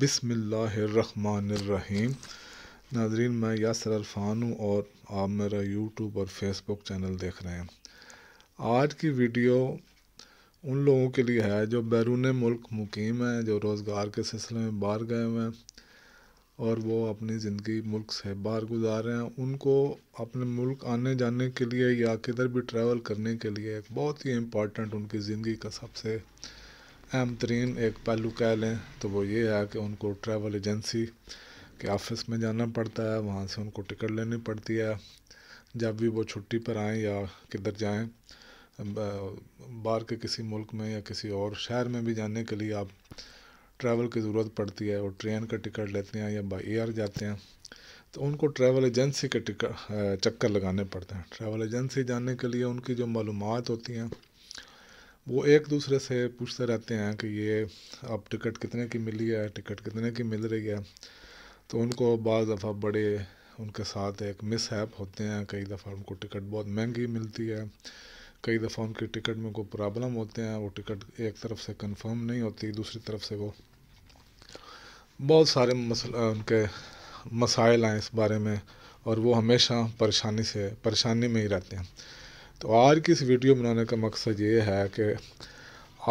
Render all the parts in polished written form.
بسم اللہ الرحمن الرحیم۔ ناظرین، میں یاسر عرفان ہوں اور آپ میرا یوٹیوب اور فیس بک چینل دیکھ رہے ہیں۔ آج کی ویڈیو ان لوگوں کے لیے ہے جو بیرون ملک مقیم ہیں، جو روزگار کے سلسلے میں باہر گئے ہوئے ہیں اور وہ اپنی زندگی ملک سے باہر گزار رہے ہیں۔ ان کو اپنے ملک آنے جانے کے لیے یا کدھر بھی ٹریول کرنے کے لیے ایک بہت ہی امپورٹنٹ ان کی زندگی کا سب سے اہم ترین ایک پہلو کہہ لیں تو وہ یہ ہے کہ ان کو ٹریول ایجنسی کے آفس میں جانا پڑتا ہے، وہاں سے ان کو ٹکٹ لینی پڑتی ہے۔ جب بھی وہ چھٹی پر آئیں یا کدھر جائیں، باہر کے کسی ملک میں یا کسی اور شہر میں بھی جانے کے لیے آپ ٹریول کی ضرورت پڑتی ہے، اور ٹرین کا ٹکٹ لیتے ہیں یا بائی ایئر جاتے ہیں تو ان کو ٹریول ایجنسی کے چکر لگانے پڑتے ہیں۔ ٹریول ایجنسی جانے کے لیے ان کی جو معلومات ہوتی ہیں وہ ایک دوسرے سے پوچھتے رہتے ہیں کہ یہ اب ٹکٹ کتنے کی ملی ہے، ٹکٹ کتنے کی مل رہی ہے۔ تو ان کو بعض دفعہ بڑے ان کے ساتھ ایک مس ہیپ ہوتے ہیں، کئی دفعہ ان کو ٹکٹ بہت مہنگی ملتی ہے، کئی دفعہ ان کی ٹکٹ میں کوئی پرابلم ہوتے ہیں، وہ ٹکٹ ایک طرف سے کنفرم نہیں ہوتی، دوسری طرف سے وہ بہت سارے ان کے مسائل ہیں اس بارے میں، اور وہ ہمیشہ پریشانی میں ہی رہتے ہیں۔ تو آج کی اس ویڈیو بنانے کا مقصد یہ ہے کہ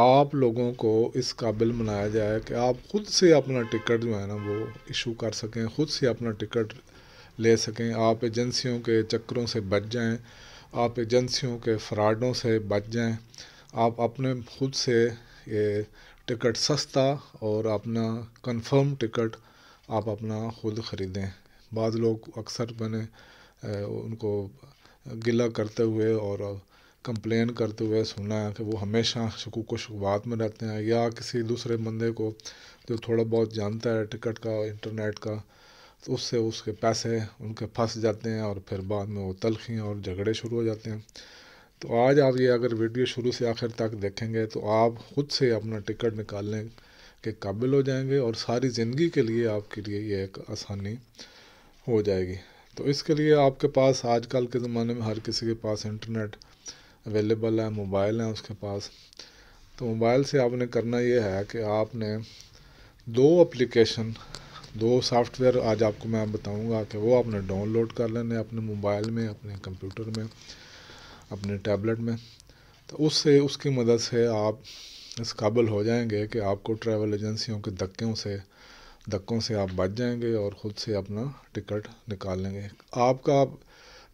آپ لوگوں کو اس قابل بنایا جائے کہ آپ خود سے اپنا ٹکٹ جو ہے نا وہ ایشو کر سکیں، خود سے اپنا ٹکٹ لے سکیں، آپ ایجنسیوں کے چکروں سے بچ جائیں، آپ ایجنسیوں کے فراڈوں سے بچ جائیں، آپ اپنے خود سے یہ ٹکٹ سستا اور اپنا کنفرم ٹکٹ آپ اپنا خود خریدیں۔ بعض لوگ اکثر میں نے ان کو گلہ کرتے ہوئے اور کمپلین کرتے ہوئے سنا ہے کہ وہ ہمیشہ شکوک و شبہات میں رہتے ہیں، یا کسی دوسرے بندے کو جو تھوڑا بہت جانتا ہے ٹکٹ کا، انٹرنیٹ کا، تو اس سے اس کے پیسے ان کے پھنس جاتے ہیں اور پھر بعد میں وہ تلخیاں اور جھگڑے شروع ہو جاتے ہیں۔ تو آج آپ یہ اگر ویڈیو شروع سے آخر تک دیکھیں گے تو آپ خود سے اپنا ٹکٹ نکالنے کے قابل ہو جائیں گے، اور ساری زندگی کے لیے آپ کے لیے یہ ایک آسانی ہو جائے گی۔ تو اس کے لیے آپ کے پاس آج کل کے زمانے میں ہر کسی کے پاس انٹرنیٹ اویلیبل ہے، موبائل ہے اس کے پاس۔ تو موبائل سے آپ نے کرنا یہ ہے کہ آپ نے دو سافٹ ویئر آج آپ کو میں بتاؤں گا کہ وہ آپ نے ڈاؤن لوڈ کر لینے اپنے موبائل میں، اپنے کمپیوٹر میں، اپنے ٹیبلٹ میں۔ تو اس کی مدد سے آپ اس قابل ہو جائیں گے کہ آپ کو ٹریول ایجنسیوں کے دھکوں سے آپ بچ جائیں گے اور خود سے اپنا ٹکٹ نکال لیں گے۔ آپ کا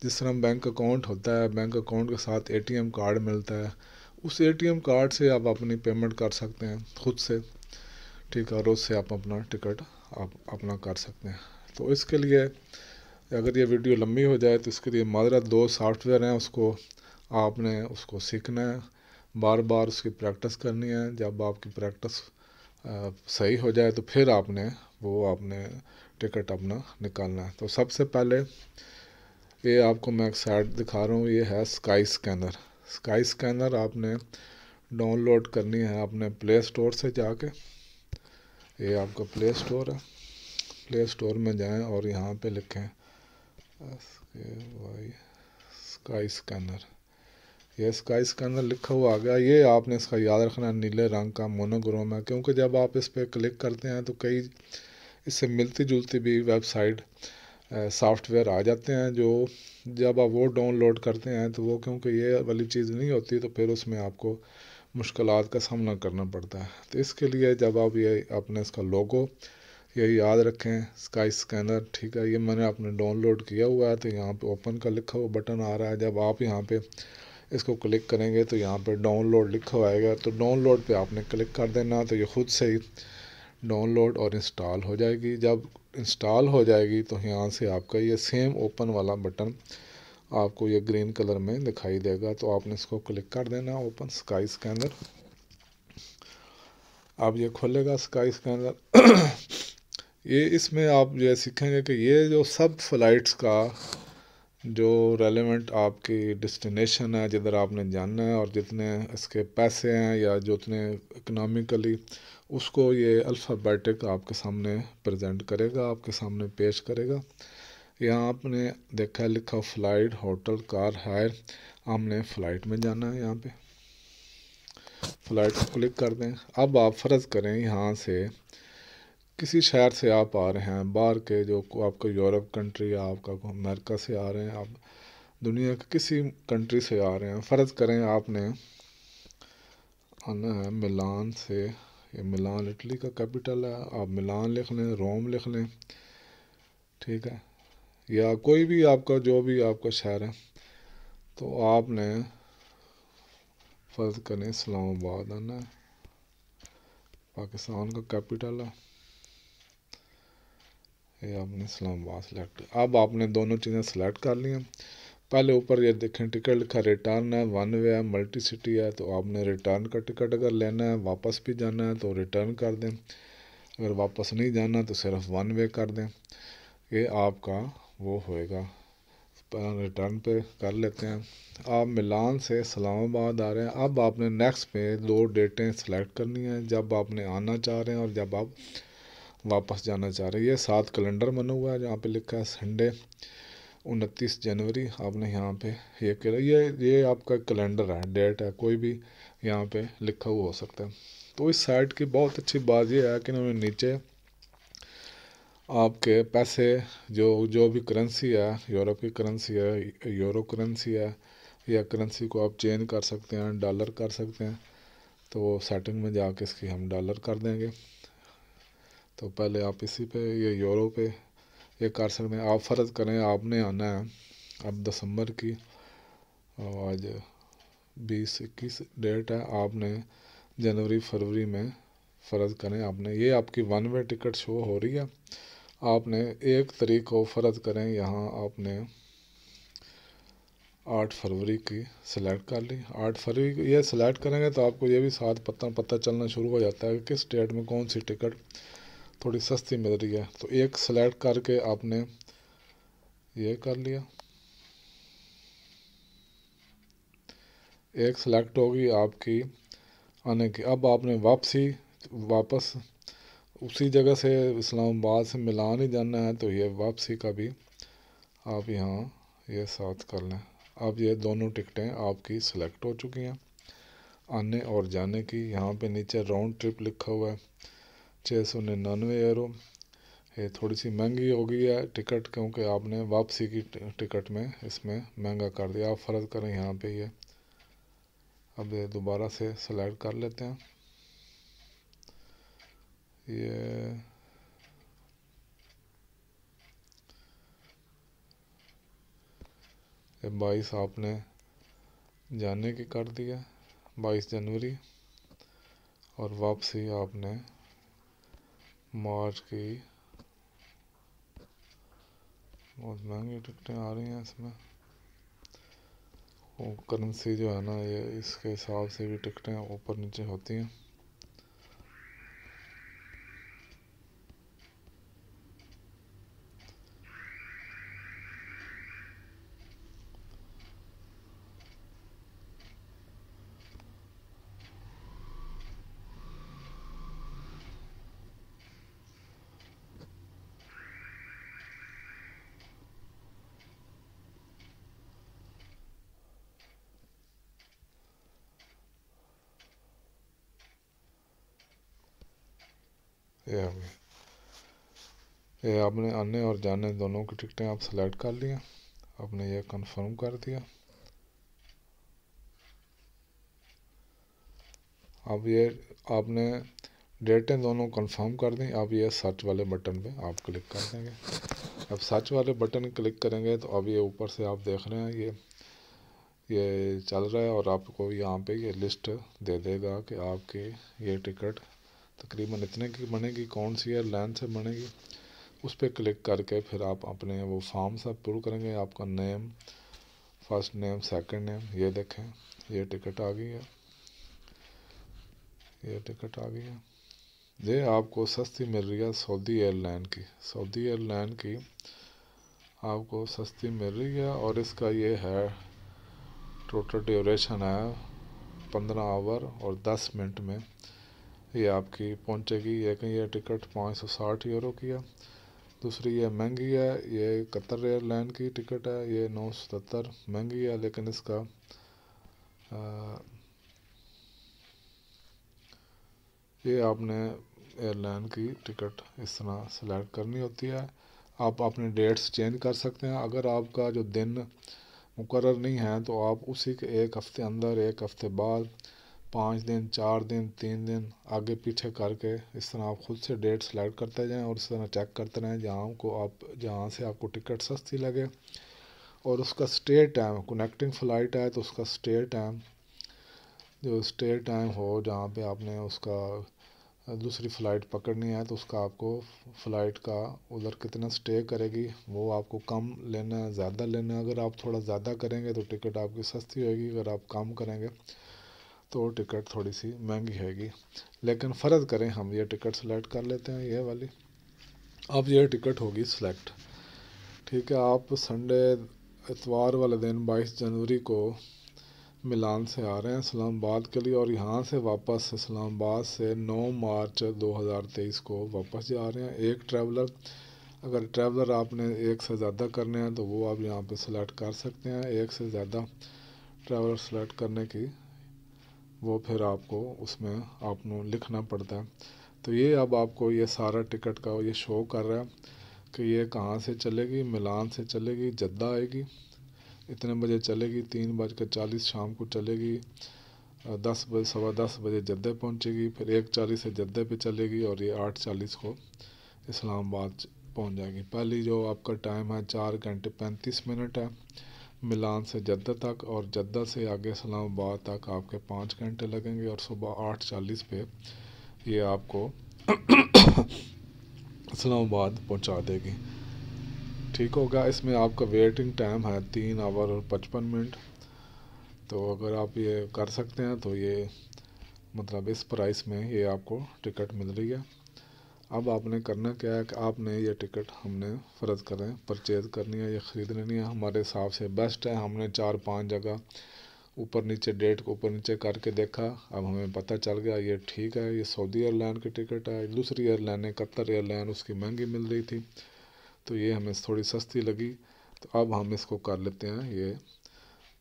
جس طرح بینک اکاؤنٹ ہوتا ہے، بینک اکاؤنٹ کے ساتھ اے ٹی ایم کارڈ ملتا ہے، اس اے ٹی ایم کارڈ سے آپ اپنی پیمنٹ کر سکتے ہیں خود سے، ٹھیک ہے، اور اس سے آپ اپنا ٹکٹ آپ اپنا کر سکتے ہیں۔ تو اس کے لیے اگر یہ ویڈیو لمبی ہو جائے تو اس کے لیے معذرت، 2 سافٹ ویئر ہیں، آپ نے اس کو سیکھنا ہے، بار بار اس کی پریکٹس کرنی ہے۔ جب آپ کی پریکٹس صحیح ہو جائے تو پھر آپ نے ٹکٹ اپنا نکالنا ہے۔ تو سب سے پہلے یہ آپ کو میں ایک سائٹ دکھا رہا ہوں، یہ ہے اسکائی اسکینر۔ اسکائی اسکینر آپ نے ڈاؤن لوڈ کرنی ہے اپنے پلے اسٹور سے جا کے۔ یہ آپ کا پلے اسٹور ہے، پلے اسٹور میں جائیں اور یہاں پہ لکھیں اسکائی اسکینر۔ یہ اسکائی اسکینر لکھا ہوا آ گیا۔ یہ آپ نے اس کا یاد رکھنا ہے، نیلے رنگ کا مونوگروم ہے، کیونکہ جب آپ اس پہ کلک کرتے ہیں تو کئی اس سے ملتی جلتی بھی ویب سائٹ سافٹ ویئر آ جاتے ہیں، جو جب آپ وہ ڈاؤن لوڈ کرتے ہیں تو وہ کیونکہ یہ والی چیز نہیں ہوتی تو پھر اس میں آپ کو مشکلات کا سامنا کرنا پڑتا ہے۔ تو اس کے لیے جب آپ اپنے اس کا لوگو یہ یاد رکھیں، اسکائی اسکینر، ٹھیک ہے، یہ میں نے اپنے ڈاؤن لوڈ کیا ہوا ہے، تو یہاں پہ اوپن کا لکھا ہوا بٹن آ رہا ہے۔ جب آپ یہاں پہ اس کو کلک کریں گے تو یہاں پہ ڈاؤن لوڈ لکھا ہوا آئے گا، تو ڈاؤن لوڈ پہ آپ نے کلک کر دینا، تو یہ خود سے ہی ڈاؤن لوڈ اور انسٹال ہو جائے گی۔ جب انسٹال ہو جائے گی تو یہاں سے آپ کا یہ سیم اوپن والا بٹن آپ کو یہ گرین کلر میں دکھائی دے گا، تو آپ نے اس کو کلک کر دینا، اوپن اسکائی اسکینر۔ اب یہ کھولے گا اسکائی اسکینر۔ یہ اس میں آپ یہ سیکھیں گے کہ یہ جو سب فلائٹس کا جو ریلیونٹ آپ کی ڈسٹینیشن ہے، جدھر آپ نے جانا ہے، اور جتنے اس کے پیسے ہیں یا جتنے اکنامیکلی، اس کو یہ الفابیٹک آپ کے سامنے پریزنٹ کرے گا، آپ کے سامنے پیش کرے گا۔ یہاں آپ نے دیکھا ہے لکھا فلائٹ، ہوٹل، کار ہائر، ہم نے فلائٹ میں جانا ہے، یہاں پہ فلائٹ کو کلک کر دیں۔ اب آپ فرض کریں یہاں سے کسی شہر سے آپ آ رہے ہیں باہر کے، جو آپ کا یورپ کنٹری یا آپ کا امریکہ سے آ رہے ہیں، آپ دنیا کے کسی کنٹری سے آ رہے ہیں، فرض کریں آپ نے آنا ہے ملان سے، یہ ملان اٹلی کا کیپٹل ہے، آپ ملان لکھ لیں، روم لکھ لیں، ٹھیک ہے، یا کوئی بھی آپ کا جو بھی آپ کا شہر ہے، تو آپ نے فرض کریں اسلام آباد آنا ہے، پاکستان کا کیپٹل ہے، یہ آپ نے اسلام آباد سلیکٹ، اب آپ نے دونوں چیزیں سلیکٹ کر لی ہیں۔ پہلے اوپر یہ دیکھیں ٹکٹ لکھا ریٹرن ہے، ون وے ہے، ملٹی سٹی ہے، تو آپ نے ریٹرن کا ٹکٹ اگر لینا ہے، واپس بھی جانا ہے تو ریٹرن کر دیں، اگر واپس نہیں جانا تو صرف ون وے کر دیں، یہ آپ کا وہ ہوئے گا، ریٹرن پہ کر لیتے ہیں۔ آپ ملان سے اسلام آباد آ رہے ہیں، اب آپ نے نیکسٹ پہ دو ڈیٹیں سلیکٹ کرنی ہیں، جب آپ نے آنا چاہ رہے ہیں اور جب آپ واپس جانا چاہ رہے ہیں۔ یہ 7 کیلنڈر بنا ہوا ہے، جہاں پہ لکھا ہے سنڈے 29 جنوری، آپ نے یہاں پہ یہ آپ کا کیلنڈر ہے، ڈیٹ ہے، کوئی بھی یہاں پہ لکھا ہوا ہو سکتا ہے۔ تو اس سائٹ کی بہت اچھی بات یہ ہے کہ انہوں نے نیچے آپ کے پیسے جو بھی کرنسی ہے، یورپ کی کرنسی ہے، یورو کرنسی ہے، یا کرنسی کو آپ چینج کر سکتے ہیں، ڈالر کر سکتے ہیں، تو وہ سیٹنگ میں جا کے اس کی ہم ڈالر کر دیں گے۔ تو پہلے آپ اسی پہ یہ یورو پہ یہ کر سکتے ہیں۔ آپ فرض کریں آپ نے آنا ہے اب دسمبر کی، آج 20-21 ڈیٹ ہے، آپ نے جنوری فروری میں فرض کریں آپ نے، یہ آپ کی ون وے ٹکٹ شو ہو رہی ہے، آپ نے 1 تاریخ کو فرض کریں یہاں آپ نے 8 فروری کی سلیکٹ کر لی، 8 فروری کو یہ سلیکٹ کریں گے تو آپ کو یہ بھی ساتھ پتہ چلنا شروع ہو جاتا ہے کہ کس ڈیٹ میں کون سی ٹکٹ تھوڑی سستی مل رہی ہے، تو ایک سلیکٹ کر کے آپ نے یہ کر لیا، ایک سلیکٹ ہوگی آپ کی آنے کی۔ اب آپ نے واپس اسی جگہ سے اسلام آباد سے ملان ہی جانا ہے، تو یہ واپسی کا بھی آپ یہاں یہ ساتھ کر لیں۔ اب یہ دونوں ٹکٹیں آپ کی سلیکٹ ہو چکی ہیں آنے اور جانے کی۔ یہاں پہ نیچے راؤنڈ ٹرپ لکھا ہوا ہے 699 یورو، یہ تھوڑی سی مہنگی ہو گئی ہے ٹکٹ، کیونکہ آپ نے واپسی کی ٹکٹ میں اس میں مہنگا کر دیا۔ آپ فرض کریں یہاں پہ یہ اب یہ دوبارہ سے سلیکٹ کر لیتے ہیں، یہ 22 آپ نے جانے کی کر دیا، 22 جنوری، اور واپسی آپ نے مارچ کی۔ بہت مہنگی ٹکٹیں آ رہی ہیں اس میں، وہ کرنسی جو ہے نا یہ اس کے حساب سے بھی ٹکٹیں اوپر نیچے ہوتی ہیں۔ یہ آپ نے آنے اور جانے دونوں کی ٹکٹیں آپ سلیکٹ کر لی ہیں، آپ نے یہ کنفرم کر دیا۔ اب یہ آپ نے ڈیٹیں دونوں کنفرم کر دیں، اب یہ سرچ والے بٹن پہ آپ کلک کر دیں گے۔ اب سرچ والے بٹن کلک کریں گے تو اب یہ اوپر سے آپ دیکھ رہے ہیں یہ چل رہا ہے، اور آپ کو یہاں پہ یہ لسٹ دے دے گا کہ آپ کی یہ ٹکٹ تقریباً اتنے کی بنے گی، کون سی ایئر لائن سے بنے گی، اس پہ کلک کر کے پھر آپ اپنے وہ فارم سب پور کریں گے، آپ کا نیم، فرسٹ نیم، سیکنڈ نیم، یہ دیکھیں یہ ٹکٹ آ گئی ہے، یہ ٹکٹ آ گئی ہے، یہ آپ کو سستی مل رہی ہے سعودی ایئر لائن کی، سعودی ایئر لائن کی آپ کو سستی مل رہی ہے، اور اس کا یہ ہے ٹوٹل ڈیوریشن ہے 15 آور اور 10 منٹ میں یہ آپ کی پہنچے گی۔ یہ ٹکٹ 560 یورو کی ہے۔ دوسری یہ مہنگی ہے، یہ قطر ایئر لائن کی ٹکٹ ہے، یہ 977 مہنگی ہے، لیکن اس کا یہ آپ نے ایئر لائن کی ٹکٹ اس طرح سلیکٹ کرنی ہوتی ہے۔ آپ اپنے ڈیٹس چینج کر سکتے ہیں، اگر آپ کا جو دن مقرر نہیں ہے تو آپ اسی کے ایک ہفتے اندر، ایک ہفتے بعد، 5 دن، 4 دن، 3 دن آگے پیچھے کر کے اس طرح آپ خود سے ڈیٹ سلیکٹ کرتے جائیں اور اس طرح چیک کرتے رہیں جہاں سے آپ کو ٹکٹ سستی لگے، اور اس کا اسٹے ٹائم، کنیکٹنگ فلائٹ ہے تو اس کا اسٹے ٹائم ہو جہاں پہ آپ نے اس کا دوسری فلائٹ پکڑنی ہے تو اس کا آپ کو فلائٹ کا ادھر کتنا اسٹے کرے گی وہ آپ کو کم لینا ہے زیادہ لینا ہے۔ اگر آپ تھوڑا زیادہ کریں گے تو ٹکٹ آپ کی سستی ہوئے گی، اگر آپ کم کریں گے تو ٹکٹ تھوڑی سی مہنگی ہوئے گی۔ لیکن فرض کریں ہم یہ ٹکٹ سلیکٹ کر لیتے ہیں، یہ والی، اب یہ ٹکٹ ہوگی سلیکٹ، ٹھیک ہے۔ آپ سنڈے، اتوار والے دن 22 جنوری کو ملان سے آ رہے ہیں اسلام آباد کے لیے، اور یہاں سے واپس اسلام آباد سے 9 مارچ 2023 کو واپس جا رہے ہیں۔ ایک ٹریولر، اگر ٹریولر آپ نے ایک سے زیادہ کرنے ہیں تو وہ آپ یہاں پہ سلیکٹ کر سکتے ہیں۔ ایک سے زیادہ ٹریولر سلیکٹ کرنے کی وہ پھر آپ کو اس میں آپ کو لکھنا پڑتا ہے۔ تو یہ اب آپ کو یہ سارا ٹکٹ کا یہ شو کر رہا ہے کہ یہ کہاں سے چلے گی، ملان سے چلے گی، جدہ آئے گی، اتنے بجے چلے گی، 3:40 شام کو چلے گی، 10 بجے، 10:15 بجے جدہ پہنچے گی، پھر 1:40 سے جدہ پہ چلے گی اور یہ 8:40 کو اسلام آباد پہنچ جائے گی۔ پہلی جو آپ کا ٹائم ہے 4 گھنٹے 35 منٹ ہے ملان سے جدہ تک، اور جدہ سے آگے اسلام آباد تک آپ کے 5 گھنٹے لگیں گے، اور صبح 8:40 پہ یہ آپ کو اسلام آباد پہنچا دے گی، ٹھیک ہوگا۔ اس میں آپ کا ویٹنگ ٹائم ہے 3 اور 55 منٹ، تو اگر آپ یہ کر سکتے ہیں تو یہ مطلب اس پرائس میں یہ آپ کو ٹکٹ مل رہی ہے۔ اب آپ نے کرنا کیا ہے کہ آپ نے یہ ٹکٹ ہم نے فرض کریں پرچیز کرنی ہے، یہ خرید لینی ہے، ہمارے حساب سے بیسٹ ہے۔ ہم نے 4-5 جگہ اوپر نیچے ڈیٹ کو اوپر نیچے کر کے دیکھا، اب ہمیں پتہ چل گیا یہ ٹھیک ہے، یہ سعودی ایئر لائن کی ٹکٹ ہے۔ دوسری ایئر لائن قطر ایئر لائن اس کی مہنگی مل رہی تھی، تو یہ ہمیں تھوڑی سستی لگی، تو اب ہم اس کو کر لیتے ہیں یہ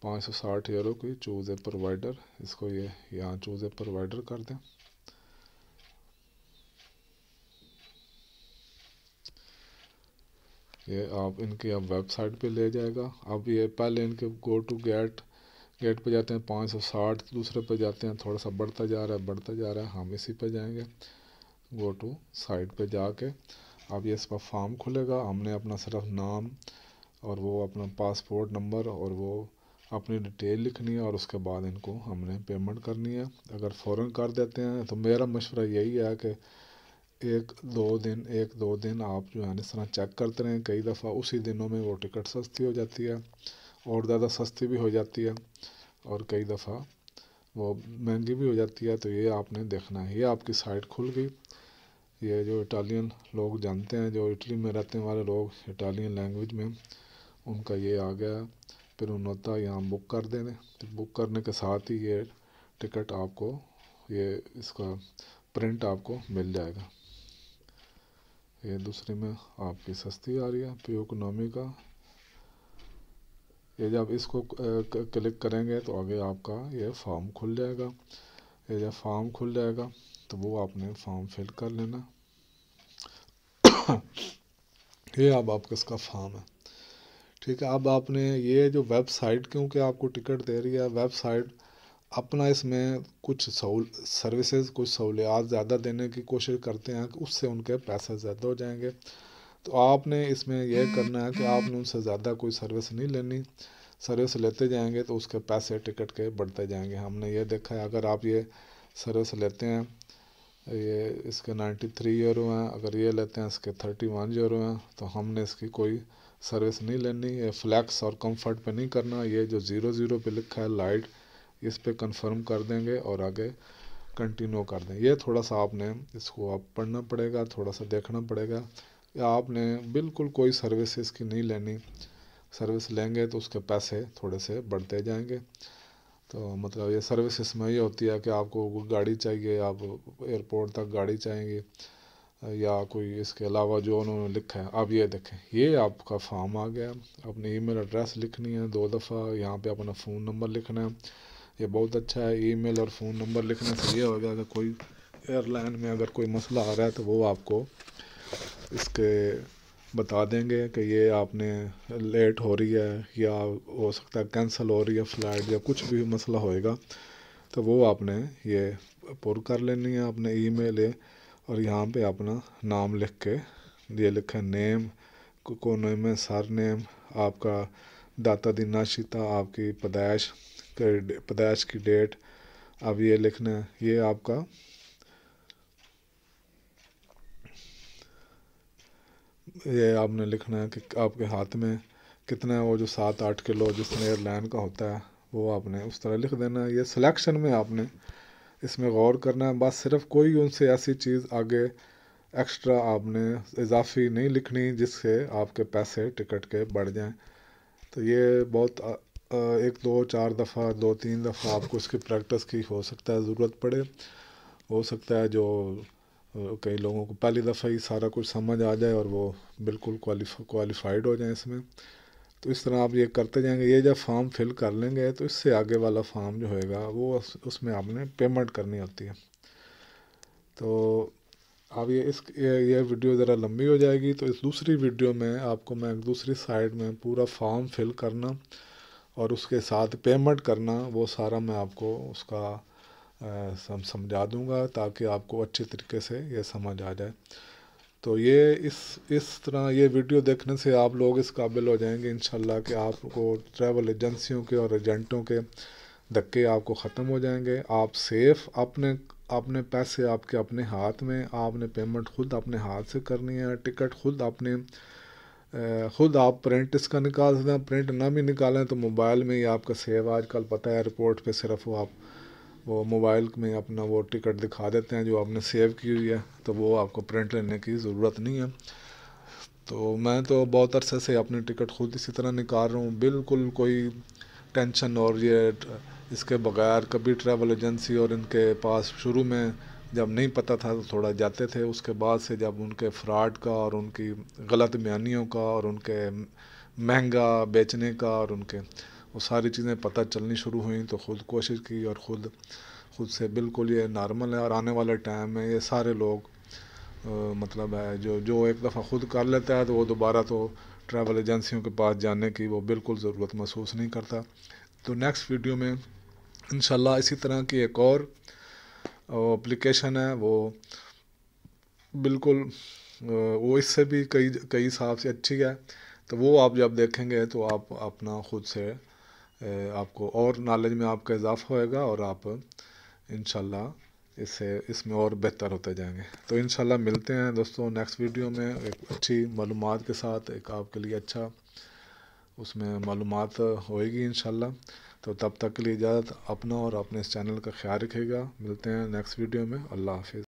560 یورو کی چوز اے پرووائڈر، اس کو یہ یہاں چوز اے پرووائڈر کر دیں۔ یہ آپ ان کی اب ویب سائٹ پہ لے جائے گا۔ اب یہ پہلے ان کے گو ٹو گیٹ پہ جاتے ہیں 560، دوسرے پہ جاتے ہیں، تھوڑا سا بڑھتا جا رہا ہے، ہم اسی پہ جائیں گے، گو ٹو سائٹ پہ جا کے اب یہ اس کا فارم کھلے گا۔ ہم نے اپنا صرف نام اور وہ اپنا پاسپورٹ نمبر اور وہ اپنی ڈیٹیل لکھنی ہے، اور اس کے بعد ان کو ہم نے پیمنٹ کرنی ہے۔ اگر فوراً کر دیتے ہیں تو میرا مشورہ یہی ہے کہ ایک دو دن آپ جو ہے اس طرح چیک کرتے رہیں، کئی دفعہ اسی دنوں میں وہ ٹکٹ سستی ہو جاتی ہے اور زیادہ سستی بھی ہو جاتی ہے، اور کئی دفعہ وہ مہنگی بھی ہو جاتی ہے، تو یہ آپ نے دیکھنا ہے۔ یہ آپ کی سائٹ کھل گئی، یہ جو اٹالین لوگ جانتے ہیں، جو اٹلی میں رہتے والے لوگ اٹالین لینگویج میں، ان کا یہ آ گیا، پھر انہوں نے یہاں بک کر دینے، بک کرنے کے ساتھ ہی یہ ٹکٹ آپ کو یہ اس کا پرنٹ آپ کو مل جائے گا۔ یہ دوسری میں آپ کی سستی آ رہی ہے پیو اکنامی کا، یہ جب اس کو کلک کریں گے تو آگے آپ کا یہ فارم کھل جائے گا۔ یہ جب فارم کھل جائے گا تو وہ آپ نے فارم فل کر لینا، یہ اب آپ کا اس کا فارم ہے، ٹھیک ہے۔ اب آپ نے یہ جو ویب سائٹ کیونکہ آپ کو ٹکٹ دے رہی ہے، ویب سائٹ اپنا اس میں کچھ سروسز، کچھ سہولیات زیادہ دینے کی کوشش کرتے ہیں کہ اس سے ان کے پیسے زیادہ ہو جائیں گے، تو آپ نے اس میں یہ کرنا ہے کہ آپ نے ان سے زیادہ کوئی سروس نہیں لینی، سروس لیتے جائیں گے تو اس کے پیسے ٹکٹ کے بڑھتے جائیں گے۔ ہم نے یہ دیکھا ہے اگر آپ یہ سروس لیتے ہیں، یہ اس کے 93 یورو ہیں، اگر یہ لیتے ہیں اس کے 31 یورو ہیں، تو ہم نے اس کی کوئی سروس نہیں لینی، یہ فلیکس اور کمفرٹ پہ نہیں کرنا، یہ جو 00 پہ لکھا ہے لائٹ، اس پہ کنفرم کر دیں گے اور آگے کنٹینیو کر دیں۔ یہ تھوڑا سا آپ نے اس کو آپ پڑھنا پڑے گا، تھوڑا سا دیکھنا پڑے گا کہ آپ نے بالکل کوئی سروس اس کی نہیں لینی، سروس لیں گے تو اس کے پیسے تھوڑے سے بڑھتے جائیں گے۔ تو مطلب یہ سروس اس میں یہ ہوتی ہے کہ آپ کو گاڑی چاہیے، آپ ایئرپورٹ تک گاڑی چاہیں گے، یا کوئی اس کے علاوہ جو انہوں نے لکھا ہے۔ اب یہ دیکھیں، یہ آپ کا فارم آ گیا، اپنی ای میل ایڈریس لکھنی ہے 2 دفعہ، یہاں پہ اپنا فون نمبر لکھنا ہے، یہ بہت اچھا ہے، ای میل اور فون نمبر لکھنے سے یہ ہوگا کہ کوئی ایئر لائن میں اگر کوئی مسئلہ آ رہا ہے تو وہ آپ کو اس کے بتا دیں گے کہ یہ آپ نے لیٹ ہو رہی ہے یا ہو سکتا ہے کینسل ہو رہی ہے فلائٹ یا کچھ بھی مسئلہ ہوئے گا تو وہ آپ نے یہ پر کر لینی ہے اپنے ای میل ہے، اور یہاں پہ اپنا نام لکھ کے یہ لکھیں نیم کو نیم سر نیم، آپ کا داتا دی ناشتا، آپ کی پیدائش کی ڈیٹ اب یہ لکھنا ہے، یہ آپ کا یہ آپ نے لکھنا ہے کہ آپ کے ہاتھ میں کتنا ہے، وہ جو 7-8 کلو جس میں ایئر لائن کا ہوتا ہے وہ آپ نے اس طرح لکھ دینا ہے۔ یہ سلیکشن میں آپ نے اس میں غور کرنا ہے، بس صرف کوئی ان سے ایسی چیز آگے ایکسٹرا آپ نے اضافی نہیں لکھنی جس سے آپ کے پیسے ٹکٹ کے بڑھ جائیں۔ تو یہ بہت ایک دو چار دفعہ 2-3 دفعہ آپ کو اس کی پریکٹس کی ہو سکتا ہے ضرورت پڑے، ہو سکتا ہے جو کئی لوگوں کو پہلی دفعہ ہی سارا کچھ سمجھ آ جائے اور وہ بالکل کوالیفائڈ ہو جائیں اس میں۔ تو اس طرح آپ یہ کرتے جائیں گے، یہ جب فارم فل کر لیں گے تو اس سے آگے والا فارم جو ہوئے گا وہ اس میں آپ نے پیمنٹ کرنی ہوتی ہے۔ تو اب یہ ویڈیو ذرا لمبی ہو جائے گی، تو اس دوسری ویڈیو میں آپ کو میں دوسری سائڈ میں پورا فارم فل کرنا اور اس کے ساتھ پیمنٹ کرنا وہ سارا میں آپ کو اس کا سمجھا دوں گا تاکہ آپ کو اچھے طریقے سے یہ سمجھ آ جائے۔ تو یہ اس طرح یہ ویڈیو دیکھنے سے آپ لوگ اس قابل ہو جائیں گے انشاءاللہ کہ آپ کو ٹریول ایجنسیوں کے اور ایجنٹوں کے دھکے آپ کو ختم ہو جائیں گے، آپ سیف اپنے پیسے آپ کے اپنے ہاتھ میں، آپ نے پیمنٹ خود اپنے ہاتھ سے کرنی ہے، ٹکٹ خود آپ پرنٹ اس کا نکال سکتے ہیں، پرنٹ نہ بھی نکالیں تو موبائل میں ہی آپ کا سیو آج کل پتہ ہے ایئرپورٹ پہ صرف وہ موبائل میں اپنا وہ ٹکٹ دکھا دیتے ہیں جو آپ نے سیو کی ہوئی ہے، تو وہ آپ کو پرنٹ لینے کی ضرورت نہیں ہے۔ تو میں تو بہت عرصے سے اپنی ٹکٹ خود اسی طرح نکال رہا ہوں، بالکل کوئی ٹینشن اور یہ اس کے بغیر کبھی ٹریول ایجنسی اور ان کے پاس شروع میں جب نہیں پتہ تھا تو تھوڑا جاتے تھے، اس کے بعد سے جب ان کے فراڈ کا اور ان کی غلط بیانیوں کا اور ان کے مہنگا بیچنے کا اور ان کے وہ ساری چیزیں پتہ چلنی شروع ہوئیں تو خود کوشش کی اور خود سے بالکل یہ نارمل ہے، اور آنے والے ٹائم میں یہ سارے لوگ مطلب ہے جو ایک دفعہ خود کر لیتا ہے تو وہ دوبارہ تو ٹریول ایجنسیوں کے پاس جانے کی وہ بالکل ضرورت محسوس نہیں کرتا۔ تو نیکسٹ ویڈیو میں انشاءاللہ اسی طرح کی ایک اور اپلیکیشن ہے، وہ بالکل وہ اس سے بھی کئی حساب سے اچھی ہے، تو وہ آپ جب دیکھیں گے تو آپ اپنا خود سے آپ کو اور نالج میں آپ کا اضافہ ہوئے گا اور آپ انشاءاللہ اس میں اور بہتر ہوتے جائیں گے۔ تو انشاءاللہ ملتے ہیں دوستوں نیکسٹ ویڈیو میں ایک اچھی معلومات کے ساتھ، ایک آپ کے لیے اچھا اس میں معلومات ہوئے گی انشاءاللہ۔ تو تب تک کے لیے اجازت، اپنا اور اپنے اس چینل کا خیال رکھے گا، ملتے ہیں نیکسٹ ویڈیو میں، اللہ حافظ۔